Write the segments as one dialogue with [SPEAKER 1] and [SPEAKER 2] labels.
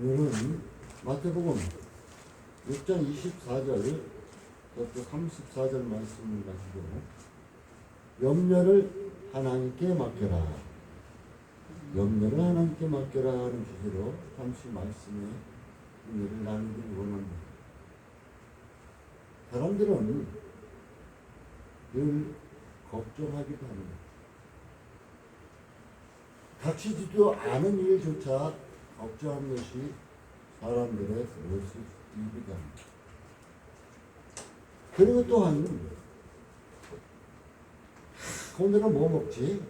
[SPEAKER 1] 오늘은 마태복음 6장 24절 또 34절 말씀을 가지고 염려를 하나님께 맡겨라. 염려를 하나님께 맡겨라 하는 주제로 잠시 말씀에 은혜를 나누기 원합니다. 사람들은 늘 걱정하기도 합니다. 닥치지도 않은 일조차 걱정하는 것이 사람들의 모습이기도 합니다. 그리고 또한 오늘은 뭐 먹지?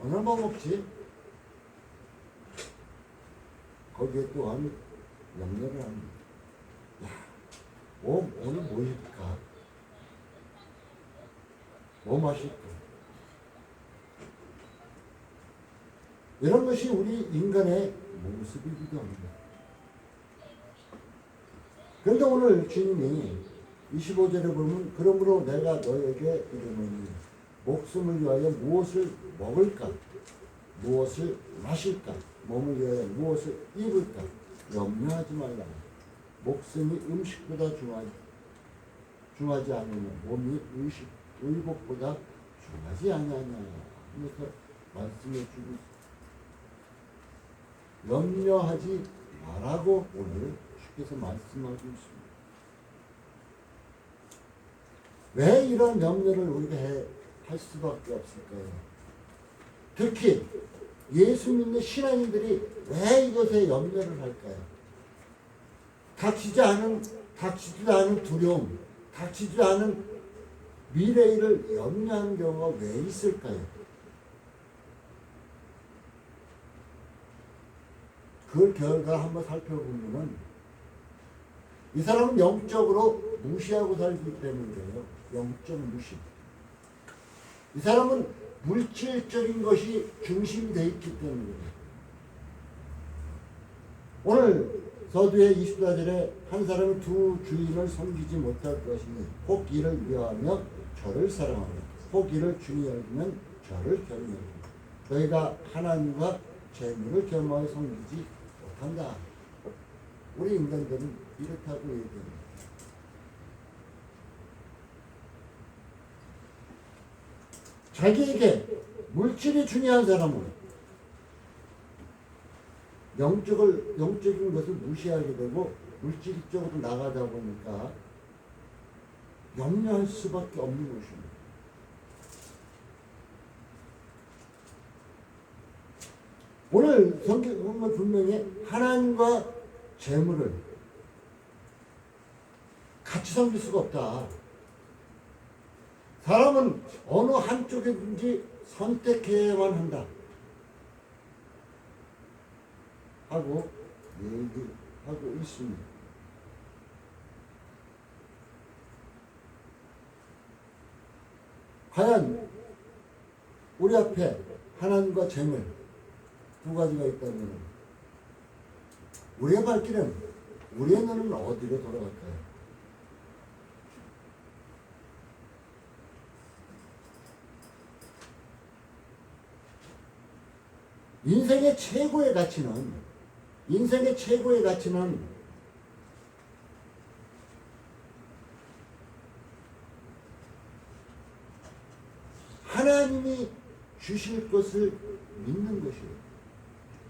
[SPEAKER 1] 오늘 뭐 먹지? 거기에 또한 염려를 합니다. 야, 오늘 뭐 해볼까? 뭐 마실까? 이런 것이 우리 인간의 모습이기도 합니다. 그런데 오늘 주님이 25절에 보면 그러므로 내가 너에게 이르노니 목숨을 위하여 무엇을 먹을까? 무엇을 마실까? 몸을 위하여 무엇을 입을까? 염려하지 말라. 목숨이 음식보다 중하지 않으며 몸이 의복보다 중하지 아니하냐. 그래서 말씀해 주고 있습니다. 염려하지 말라고 오늘 주께서 말씀하고 있습니다. 왜 이런 염려를 우리가 할 수밖에 없을까요? 특히 예수 믿는 신앙인들이 왜 이것에 염려를 할까요? 닥치지 않은 두려움, 닥치지 않은 미래를 염려하는 경우가 왜 있을까요? 그 결과 한번 살펴보면은 이 사람은 영적으로 무시하고 살기 때문이에요. 영적 무시. 이 사람은 물질적인 것이 중심이 되어 있기 때문이에요. 오늘 서두에 24절에 한 사람이 두 주인을 섬기지 못할 것이니 혹 이를 미워하며 저를 사랑하며 혹 이를 중히 여기면 저를 경외하며 너희가 하나님과 재물을 겸하여 섬기지 못한다. 우리 인간들은 이렇다고 얘기합니다. 자기에게 물질이 중요한 사람은 영적인 것을 무시하게 되고 물질 쪽으로 나가다 보니까 염려할 수밖에 없는 것입니다. 오늘 성경은 분명히 하나님과 재물을 같이 섬길 수가 없다. 사람은 어느 한쪽이든지 선택해야만 한다. 하고 얘기하고 있습니다. 과연 우리 앞에 하나님과 재물 두 가지가 있다면 우리의 발길은 우리의 눈은 어디로 돌아갈까요? 인생의 최고의 가치는 하나님이 주실 것을 믿는 것이에요.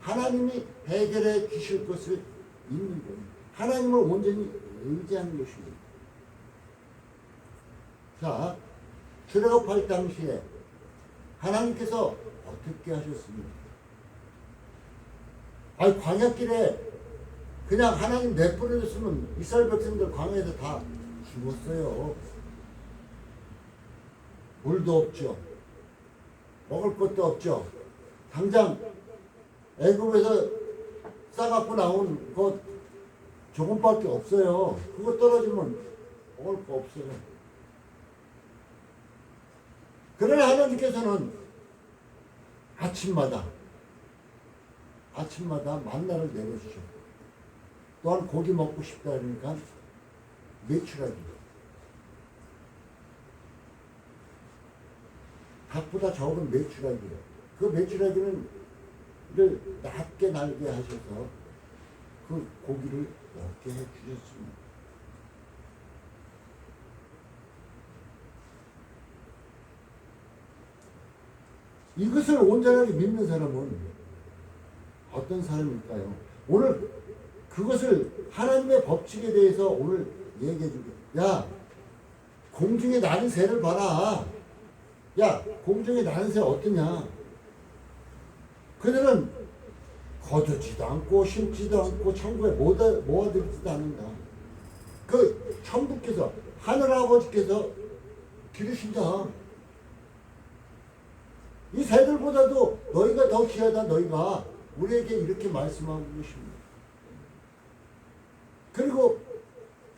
[SPEAKER 1] 하나님이 해결해 주실 것을 믿는 거예요. 하나님을 온전히 의지하는 것입니다. 자, 출애굽할 당시에 하나님께서 어떻게 하셨습니까? 아니, 광야길에 그냥 하나님 내버려뒀으면 이스라엘 백성들 광야에서 다 죽었어요. 물도 없죠. 먹을 것도 없죠. 당장 애굽에서 싸갖고 나온 것 조금밖에 없어요. 그거 떨어지면 먹을 거 없어요. 그러나 하나님께서는 아침마다 만나를 내려주셨고 또한 고기 먹고 싶다 그러니까 메추라기 닭보다 적은 메추라기예요. 그 메추라기는 를 낮게 날게 하셔서 그 고기를 먹게 해 주셨습니다. 이것을 온전하게 믿는 사람은 어떤 사람일까요? 오늘 그것을 하나님의 법칙에 대해서 오늘 얘기해 주게. 야, 공중에 나는 새를 봐라. 야, 공중에 나는 새 어떠냐? 그들은 거두지도 않고 심지도 않고 천국에 모아들지도 않는다. 그 천부께서 하늘아버지께서 기르신다. 이 새들보다도 너희가 더 귀하다. 너희가 우리에게 이렇게 말씀하고 계십니다. 그리고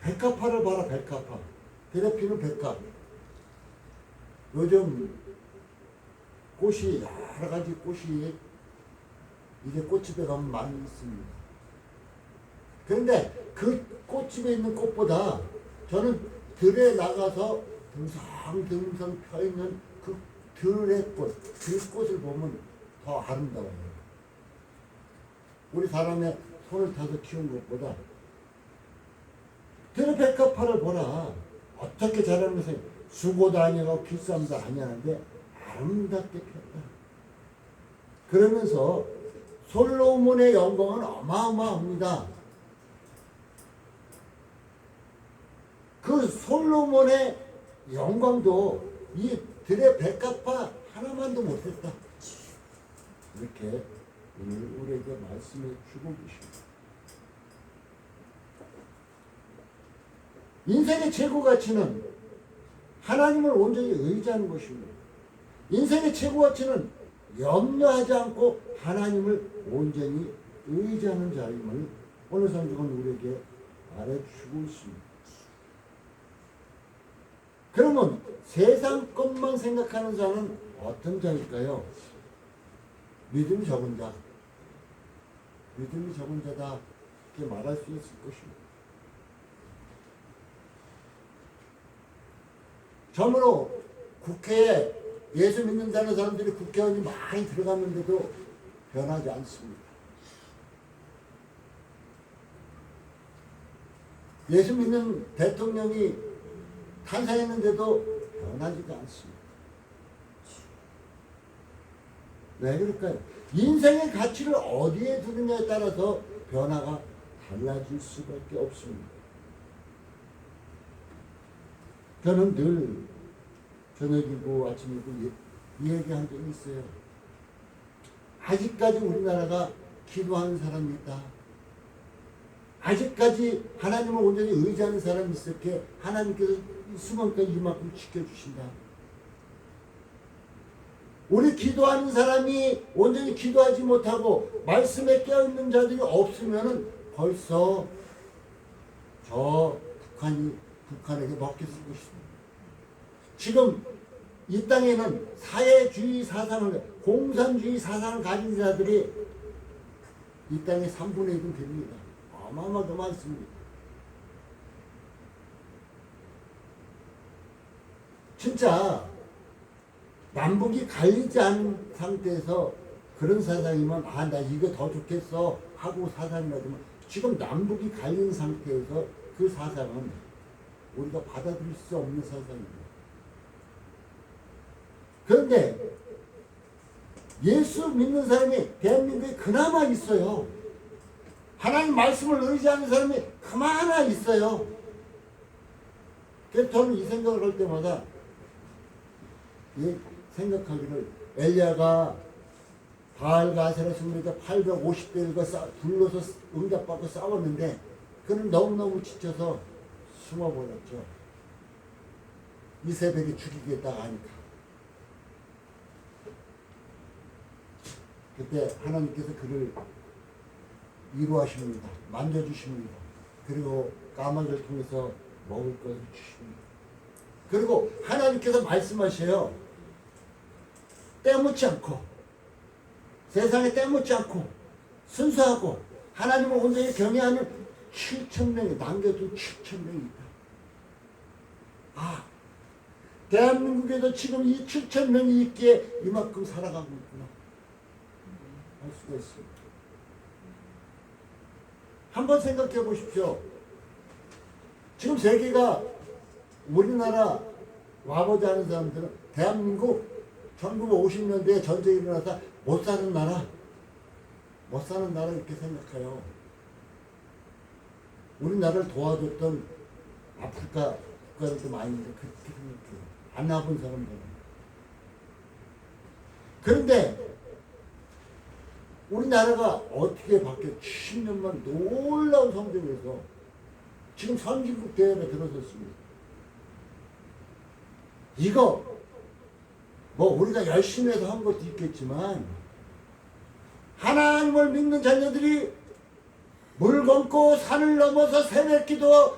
[SPEAKER 1] 백합화를 봐라. 백합화. 들에 피는 백합. 요즘 꽃이 여러 가지 꽃이 이제 꽃집에 가면 많이 있습니다. 그런데 그 꽃집에 있는 꽃보다 저는 들에 나가서 듬성듬성 펴있는 그 들의 꽃, 들꽃을 보면 더 아름다워요. 우리 사람의 손을 타서 키운 것보다 들의 백합화를 보라. 어떻게 자라면서 수고도 아니고 비쌈도 아니하는데 아름답게 폈다. 그러면서 솔로몬의 영광은 어마어마합니다. 그 솔로몬의 영광도 이 들의 백합화 하나만도 못했다. 이렇게 오늘 우리에게 말씀해 주고 계십니다. 인생의 최고 가치는 하나님을 온전히 의지하는 것입니다. 인생의 최고 가치는 염려하지 않고 하나님을 온전히 의지하는 자임을 오늘 성경은 우리에게 말해주고 있습니다. 그러면 세상 것만 생각하는 자는 어떤 자일까요? 믿음이 적은 자. 믿음이 적은 자다. 이렇게 말할 수 있을 것입니다. 저므로 국회에 예수 믿는다는 사람들이 국회의원이 많이 들어갔는데도 변하지 않습니다. 예수 믿는 대통령이 탄생했는데도 변하지가 않습니다. 왜 그럴까요? 인생의 가치를 어디에 두느냐에 따라서 변화가 달라질 수밖에 없습니다. 저는 늘 저녁이고 아침이고 이 얘기한 적이 있어요. 아직까지 우리나라가 기도하는 사람이 있다. 아직까지 하나님을 온전히 의지하는 사람이 있을게 하나님께서 이 수만까지 이만큼 지켜주신다. 우리 기도하는 사람이 온전히 기도하지 못하고 말씀에 깨어있는 자들이 없으면 벌써 저 북한에게 먹혔을 것입니다. 지금 이 땅에는 사회주의 사상을, 공산주의 사상을 가진 자들이 이 땅의 3분의 1은 됩니다. 어마어마하게 많습니다. 진짜 남북이 갈리지 않은 상태에서 그런 사상이면 나 이거 더 좋겠어 하고 사상이라지만 지금 남북이 갈린 상태에서 그 사상은 우리가 받아들일 수 없는 사상입니다. 그런데 예수 믿는 사람이 대한민국에 그나마 있어요. 하나님 말씀을 의지하는 사람이 그나마 있어요. 그래서 저는 이 생각을 할 때마다 생각하기를 엘리야가 바알과 아세라 숭배자 850대들과 둘러서 응답받고 싸웠는데 그는 너무너무 지쳐서 숨어버렸죠. 이세벨이 죽이겠다 하니까. 그때 하나님께서 그를 위로하십니다. 만져주십니다. 그리고 까마귀를 통해서 먹을 것을 주십니다. 그리고 하나님께서 말씀하셔요. 때묻지 않고 세상에 때묻지 않고 순수하고 하나님을 온전히 경외하는 7,000명이 남겨둔 7,000명이 있다. 대한민국에도 지금 이 7,000명이 있기에 이만큼 살아가고 있구나 할 수가 있습니다. 한번 생각해 보십시오. 지금 세계가 우리나라 와보자 하는 사람들은 대한민국 1950년대에 전쟁이 일어나서 못 사는 나라 이렇게 생각해요. 우리나라를 도와줬던 아프리카 국가들도 많이 있는데 그렇게 생각해요. 안 와본 사람들은. 그런데 우리나라가 어떻게 바뀌어 70년만 놀라운 성장에서 지금 선진국 대회에 들어섰습니다. 이거 뭐 우리가 열심히 해서 한 것도 있겠지만 하나님을 믿는 자녀들이 물 건고 산을 넘어서 새벽기도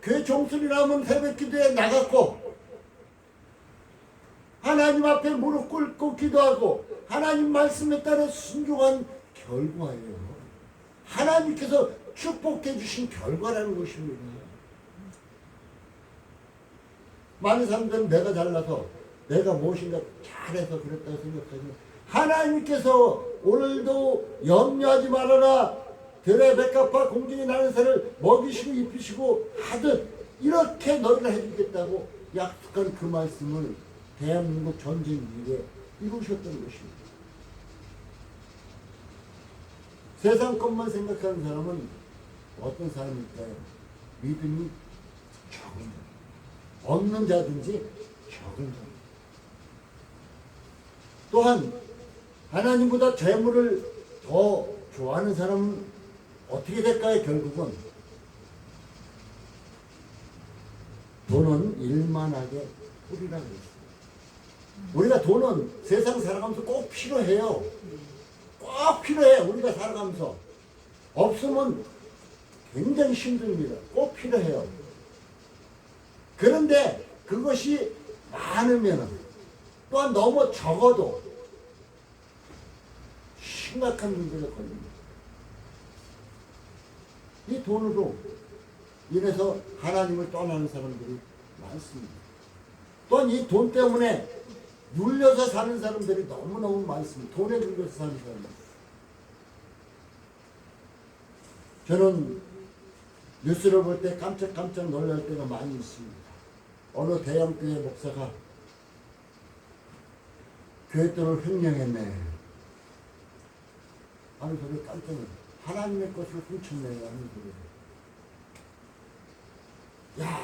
[SPEAKER 1] 교회 종소리 나면 새벽기도에 나갔고 하나님 앞에 무릎 꿇고 기도하고 하나님 말씀에 따라 순종한 결과예요. 하나님께서 축복해 주신 결과라는 것입니다. 많은 사람들은 내가 잘나서 내가 무엇인가 잘해서 그랬다고 생각하지만 하나님께서 오늘도 염려하지 말아라. 들의 백합화 공중에 나는 새를 먹이시고 입히시고 하듯 이렇게 너희를 해주겠다고 약속한 그 말씀을 대한민국 전쟁 이후에 이루셨던 것입니다. 세상 것만 생각하는 사람은 어떤 사람일까요? 믿음이 적은 사람. 없는 자든지 적은 사람. 또한 하나님보다 재물을 더 좋아하는 사람은 어떻게 될까요? 결국은 돈은 일만하게 뿌리라고 했어요. 우리가 돈은 세상 살아가면서 꼭 필요해요. 꼭 필요해. 우리가 살아가면서 없으면 굉장히 힘듭니다. 꼭 필요해요. 그런데 그것이 많으면 또한 너무 적어도 심각한 문제가 걸립니다. 이 돈으로 인해서 하나님을 떠나는 사람들이 많습니다. 또한 이 돈 때문에 눌려서 사는 사람들이 너무너무 많습니다. 돈에 눌려서 사는 사람들. 저는 뉴스를 볼 때 깜짝깜짝 놀랄 때가 많이 있습니다. 어느 대형교회 목사가 교회들을 횡령했네 하는 소리 깜짝 놀랐어요. 하나님의 것을 훔쳤네요 하는 소리. 야,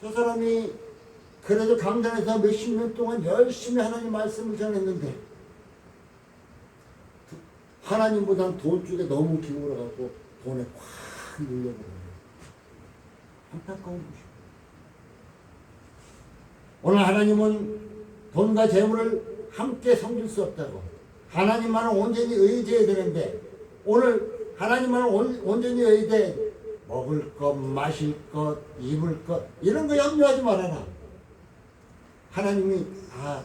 [SPEAKER 1] 저 사람이 그래도 강단에서 몇십 년 동안 열심히 하나님 말씀을 전했는데 하나님보다는 돈 쪽에 너무 기울어갖고 돈에 확 눌려버려요. 안타까운 것입니다. 오늘 하나님은 돈과 재물을 함께 섬길 수 없다고 하나님만은 온전히 의지해야 되는데 오늘 하나님만은 온전히 의지해 먹을 것, 마실 것, 입을 것 이런 거 염려하지 말아라. 하나님이 다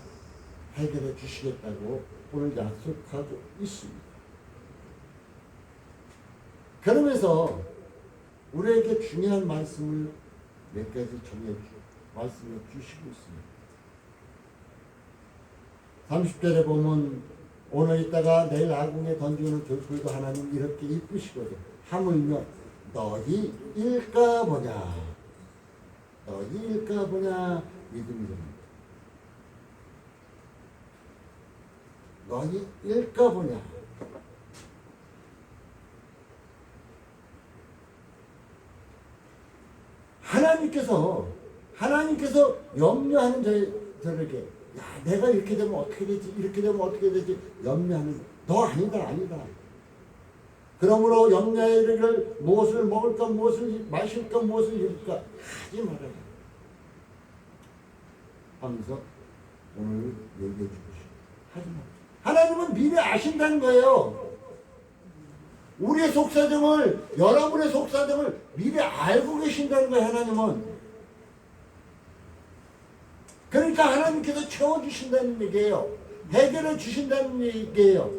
[SPEAKER 1] 해결해 주시겠다고 오늘 약속하고 있습니다. 그러면서 우리에게 중요한 말씀을 몇 가지 말씀해 주시고 있습니다. 30절에 보면 오늘 있다가 내일 아궁에 던지는 돌풀도 하나님 이렇게 이쁘시거든. 하물며 너희 일까 보냐. 너희 일까 보냐. 믿음이 됩니다. 너희 일까 보냐. 하나님께서 염려하는 저에게 야 내가 이렇게 되면 어떻게 되지 이렇게 되면 어떻게 되지 염려하는 너 아니다. 그러므로 염려에 이르기를 무엇을 먹을까 무엇을 마실까 무엇을 입을까 하지 말아라 하면서 오늘 얘기해 주고 싶어요. 하지 마. 하나님은 미리 아신다는 거예요. 우리의 속사정을 여러분의 속사정을 미리 알고 계신다는 거예요. 하나님은. 그러니까 하나님께서 채워주신다는 얘기예요. 해결해 주신다는 얘기예요.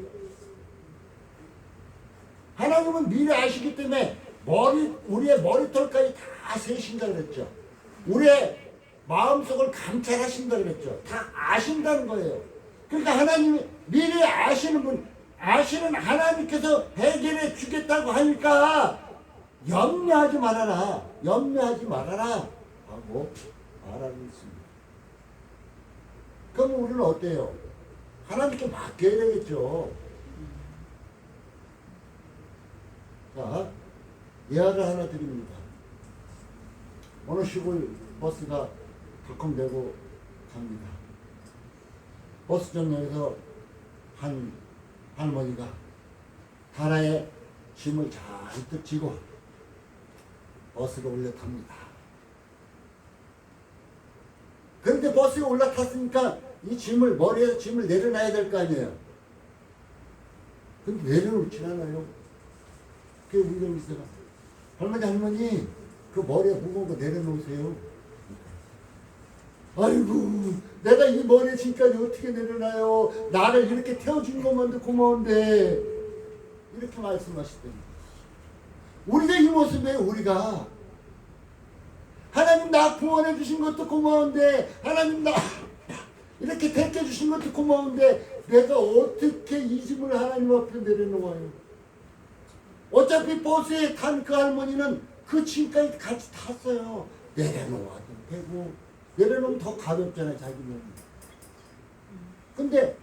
[SPEAKER 1] 하나님은 미리 아시기 때문에 우리의 머리털까지 다 세신다 그랬죠. 우리의 마음속을 감찰하신다 그랬죠. 다 아신다는 거예요. 그러니까 하나님이 미리 아시는 분, 아시는 하나님께서 해결해 주겠다고 하니까 염려하지 말아라. 염려하지 말아라. 하고 말하고 있습니다. 그럼 우리는 어때요? 하나님께 맡겨야 되겠죠. 자, 예화를 하나 드립니다. 어느 시골 버스가 덜컹대고 갑니다. 버스 정류장에서 한 할머니가 하나의 짐을 잔뜩 지고 버스로 올라탑니다. 그런데 버스에 올라탔으니까 이 짐을, 머리에서 짐을 내려놔야 될 거 아니에요. 근데 내려놓지 않아요. 그게 운전기사가 할머니 그 머리에 무거운 거 내려놓으세요. 아이고 내가 이 머리에 짐까지 어떻게 내려놔요. 나를 이렇게 태워준 것만도 고마운데 이렇게 말씀하시더니 우리가 이 모습이에요. 우리가 하나님 나 구원해 주신 것도 고마운데 하나님 나 이렇게 택해 주신 것도 고마운데 내가 어떻게 이 짐을 하나님 앞에 내려놓아요. 어차피 버스에 탄 그 할머니는 그 짐까지 같이 탔어요. 내려놓아도 되고 내려놓으면 더 가볍잖아요. 자기는. 근데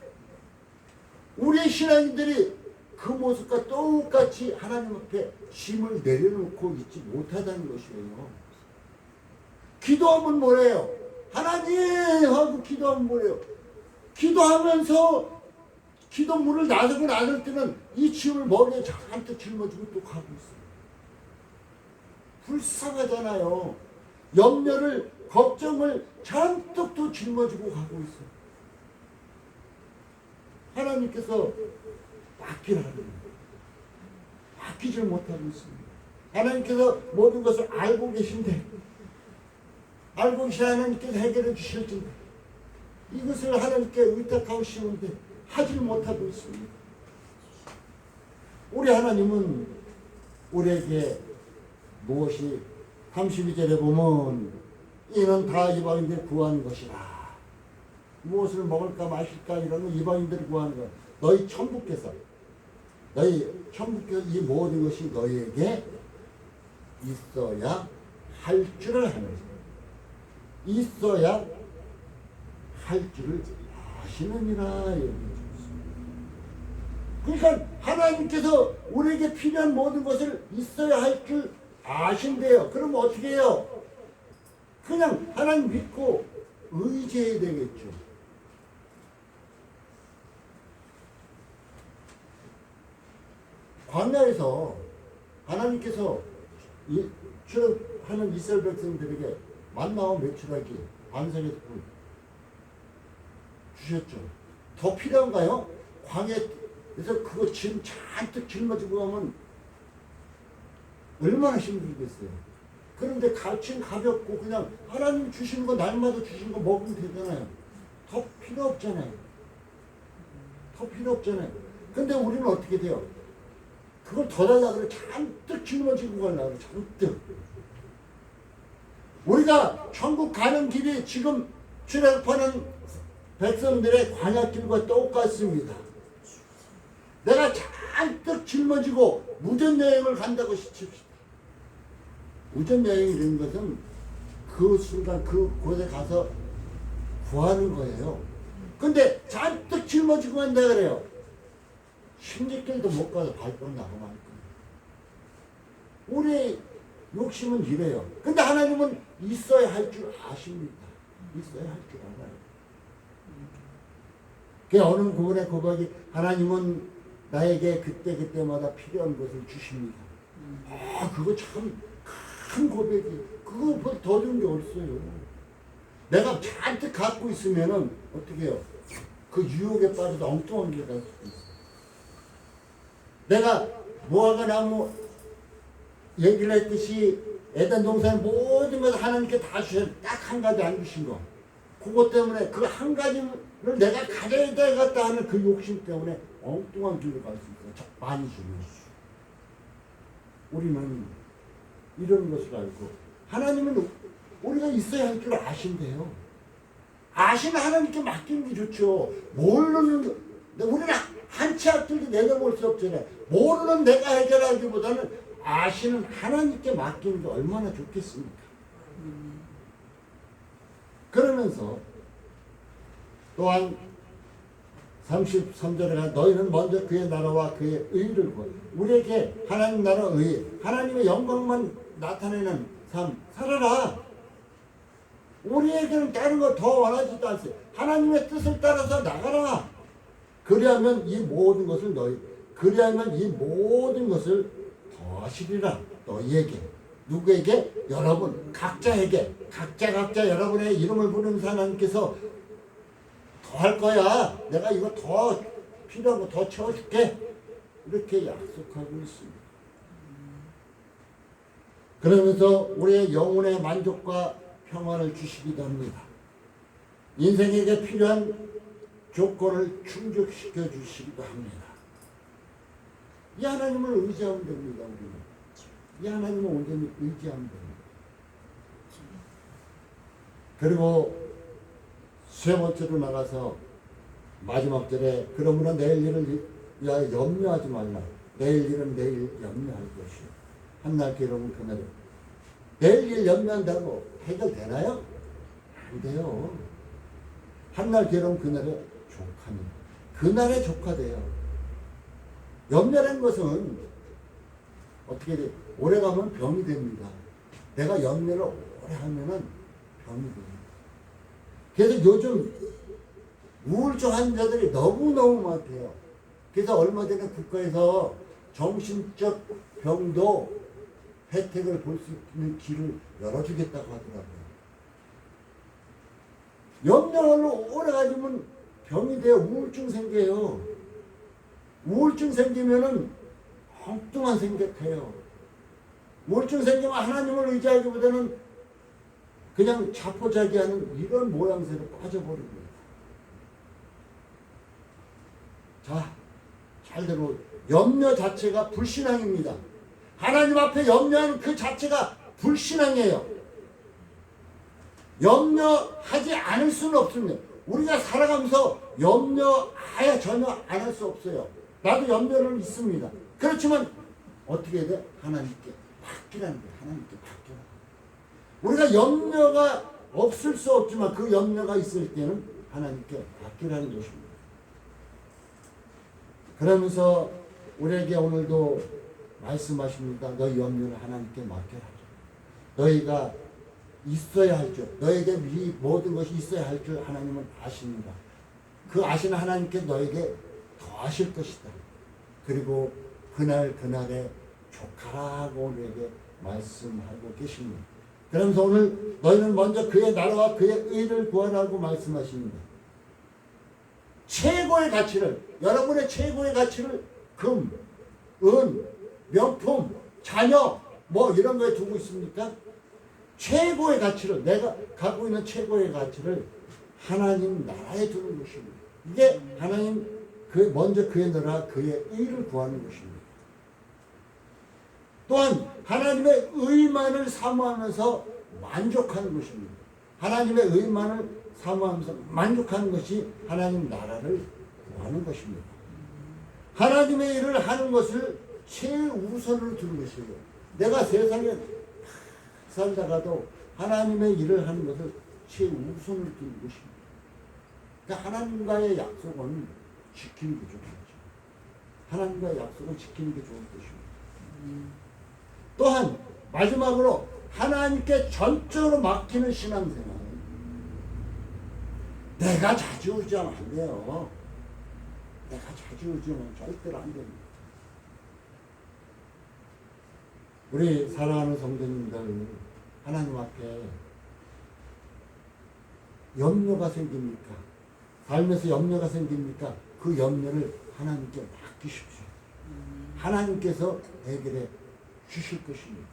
[SPEAKER 1] 우리 신앙인들이 그 모습과 똑같이 하나님 앞에 짐을 내려놓고 있지 못하다는 것이에요. 기도하면 뭐래요? 하나님 하고 기도하면 뭐래요? 기도하면서 기도문을 나서고 나설 때는 이 짐을 머리에 잔뜩 짊어지고 또 가고 있어요. 불쌍하잖아요. 염려를, 걱정을 잔뜩 또 짊어지고 가고 있어요. 하나님께서 맡기라는 거예요. 맡기질 못하고 있습니다. 하나님께서 모든 것을 알고 계신데 알고 계신 하나님께서 해결해 주실 텐데 이것을 하나님께 의탁하고 싶은데 하지 못하고 있습니다. 우리 하나님은 우리에게 무엇이 32절에 보면 이는 다 이방인들 구하는 것이라. 무엇을 먹을까 마실까 이런 건 이방인들이 구하는 거야. 너희 천부께서 이 모든 것이 너희에게 있어야 할 줄을 하는 거야. 있어야 할 줄을 아시느니라. 그러니까 하나님께서 우리에게 필요한 모든 것을 있어야 할 줄 아신대요. 그럼 어떻게 해요? 그냥 하나님 믿고 의지해야 되겠죠. 광야에서 하나님께서 출애굽하는 이스라엘 백성들에게 만나와 메추라기 반석에서 불 주셨죠. 더 필요한가요? 광야에서 그거 짐 잔뜩 짊어지고 가면 얼마나 힘들겠어요. 그런데 짐 가볍고 그냥 하나님 주시는 거 날마다 주시는 거 먹으면 되잖아요. 더 필요 없잖아요. 더 필요 없잖아요. 근데 우리는 어떻게 돼요? 그걸 더 달라고 그래. 잔뜩 짊어지고 가려고 잔뜩. 우리가 천국 가는 길이 지금 출애굽하는 백성들의 광야길과 똑같습니다. 내가 잔뜩 짊어지고 무전여행을 간다고 시킵시다. 무전여행이라는 것은 그 순간 그곳에 가서 구하는 거예요. 근데 잔뜩 짊어지고 간다 그래요. 16길도 못 가서 발병 나고 말 거예요. 우리 욕심은 이래요. 근데 하나님은 있어야 할 줄 아십니다. 있어야 할 줄 알아요. 그 어느 부분의 고백이 하나님은 나에게 그때마다 필요한 것을 주십니다. 그거 참 큰 고백이에요. 그거보다 더 좋은 게 어딨어요. 내가 잔뜩 갖고 있으면은 어떻게 해요? 그 유혹에 빠져서 엉뚱한 길 갈 수도 있어요. 내가 무화과 나무 얘기를 했듯이 에덴 동산 모든 것을 하나님께 다 주셔. 딱 한 가지 안 주신 거. 그것 때문에 그 한 가지를 내가 가져야 되겠다 하는 그 욕심 때문에 엉뚱한 길을 갈 수 있어요. 많이 주면. 우리는 이런 것을 알고 하나님은 우리가 있어야 할 줄 아신대요. 아시는 하나님께 맡기는 게 좋죠. 모르는 우리는 한 치 앞들도 내려볼 수 없잖아요. 모르는 내가 해결하기보다는 아시는 하나님께 맡기는 게 얼마나 좋겠습니까? 그러면서 또한 33절에 가 너희는 먼저 그의 나라와 그의 의를 구하라. 우리에게 하나님 나라 의, 하나님의 영광만 나타내는 삶 살아라. 우리에게는 다른 거 더 원하지도 않으세요. 하나님의 뜻을 따라서 나가라. 그리하면 이 모든 것을 그리하면 이 모든 것을 더하시리라. 너희에게. 누구에게? 여러분 각자에게. 각자 여러분의 이름을 부르는 하나님께서 더 할 거야. 내가 이거 더 필요한 거 더 채워줄게. 이렇게 약속하고 있습니다. 그러면서 우리의 영혼의 만족과 평안을 주시기도 합니다. 인생에게 필요한 조건을 충족시켜 주시기도 합니다. 이 하나님을 의지하면 됩니다. 우리는. 이 하나님을 온전히 의지하면 됩니다. 그리고 세 번째로 나가서 마지막 절에 그러므로 내일 일을 위하여 염려하지 말라. 내일 일은 내일 염려할 것이요. 한날 괴로움은 그날에. 내일 일 염려한다고 해결되나요? 안 돼요. 한날 괴로움 그날에 족합니다. 그날에 족하대요. 염려라는 것은 어떻게 돼? 오래 가면 병이 됩니다. 내가 염려를 오래 하면은 병이 됩니다. 그래서 요즘 우울증 환자들이 너무너무 많대요. 그래서 얼마 전에 국가에서 정신적 병도 혜택을 볼 수 있는 길을 열어주겠다고 하더라고요. 염려를 오래 가지면 병이 돼요. 우울증 생겨요. 우울증 생기면은 엉뚱한 생각해요. 우울증 생기면 하나님을 의지하기보다는 그냥 자포자기하는 이런 모양새로 빠져버립니다. 자, 잘 들어. 염려 자체가 불신앙입니다. 하나님 앞에 염려하는 그 자체가 불신앙이에요. 염려하지 않을 수는 없습니다. 우리가 살아가면서 염려하여 전혀 안 할 수 없어요. 나도 염려는 있습니다. 그렇지만 어떻게 해야 돼? 하나님께 맡기라는 거예요. 하나님께 맡겨라. 우리가 염려가 없을 수 없지만 그 염려가 있을 때는 하나님께 맡기라는 것입니다. 그러면서 우리에게 오늘도 말씀하십니다. 너희 염려를 하나님께 맡겨라. 너희가 있어야 할 줄, 너에게 이 모든 것이 있어야 할 줄 하나님은 아십니다. 그 아시는 하나님께 너에게 더하실 것이다. 그리고 그날에 족하라고 우리에게 말씀하고 계십니다. 그러면서 오늘 너희는 먼저 그의 나라와 그의 의를 구하라고 말씀하십니다. 최고의 가치를, 여러분의 최고의 가치를 금, 은, 명품, 자녀 뭐 이런 거에 두고 있습니까? 최고의 가치를, 내가 갖고 있는 최고의 가치를 하나님 나라에 두는 것입니다. 이게 하나님 먼저 그의 나라 그의 의를 구하는 것입니다. 또한 하나님의 의만을 사모하면서 만족하는 것입니다. 하나님의 의만을 사모하면서 만족하는 것이 하나님 나라를 구하는 것입니다. 하나님의 일을 하는 것을 최우선으로 두는 것이에요. 내가 세상에 살다가도 하나님의 일을 하는 것을 최우선으로 두는 것입니다. 그러니까 하나님과의 약속은 지키는 게 좋은 거죠. 하나님과의 약속은 지키는 게 좋은 것입니다. 또한 마지막으로 하나님께 전적으로 맡기는 신앙생활. 내가 좌지우지하면 안 돼요. 내가 좌지우지하면 절대로 안 됩니다. 우리 사랑하는 성도님들, 하나님 앞에 염려가 생깁니까? 삶에서 염려가 생깁니까? 그 염려를 하나님께 맡기십시오. 하나님께서 해결해 주실 것입니다.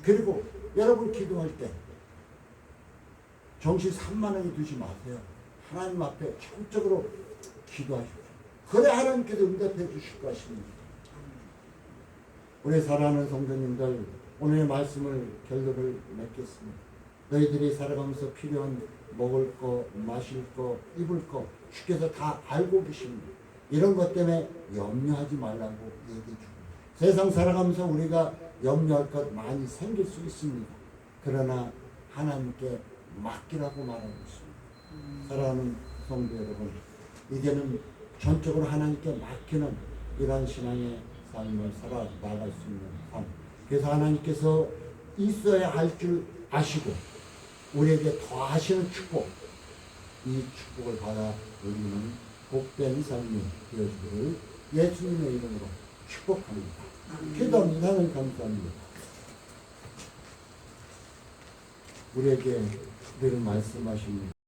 [SPEAKER 1] 그리고 여러분 기도할 때 정신 산만하게 두지 마세요. 하나님 앞에 전적으로 기도하십시오. 그래 하나님께서 응답해 주실 것입니다. 우리 사랑하는 성도님들, 오늘의 말씀을 결론을 맺겠습니다. 너희들이 살아가면서 필요한 먹을 거, 마실 거, 입을 거 주께서 다 알고 계십니다. 이런 것 때문에 염려하지 말라고 얘기해 주고, 세상 살아가면서 우리가 염려할 것 많이 생길 수 있습니다. 그러나 하나님께 맡기라고 말하고 있습니다. 사랑하는 성도 여러분, 이제는 전적으로 하나님께 맡기는 이러한 신앙의 삶을 살아나갈 수 있는 삶. 그래서 하나님께서 있어야 할 줄 아시고 우리에게 더하시는 축복, 이 축복을 받아 우리는 복된 삶이 되어지기를 예수님의 이름으로 축복합니다. 기도합니다. 하나님 감사합니다. 우리에게 늘 말씀하십니다.